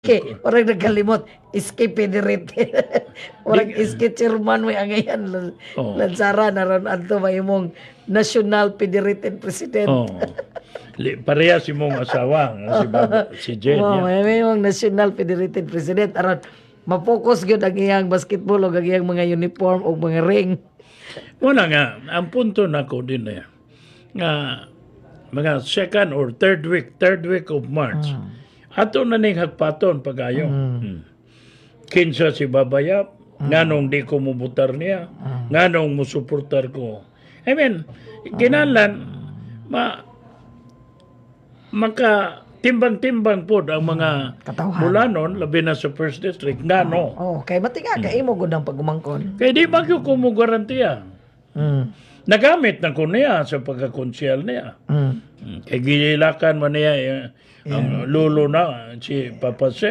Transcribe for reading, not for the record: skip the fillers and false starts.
Iske, orang nagkalimot. Iske Pedirit. Orang iske chairman may angayan. Oh. Lansara na ron ato may mong National Pediritin President. Oh. Pareha si mong asawa, si Jen. Wow, Yeah. may mong National Pediritin President. Aron, mapokus gyud ang iyang basketball o ang iyang mga uniform o mga ring. Muna nga, ang punto na ko din na nga mga second or third week of March. Ato na ning hagpaton pagayo. Kinsa si Babayap, nganong di ko mubutar niya, nganong musuportar ko. I mean, kinahanglan maka timbang-timbang po ang mga Katawhan. Bulanon, labi na sa first district, ngano. Oh, kay matinga kay imo gud ang pagumangkon. Kaya di ba ko mo garantiya? Nagamit na ko niya sa pagkakonsyal niya. Kaya ginilakan man niya ang lulo na si Papa Sek.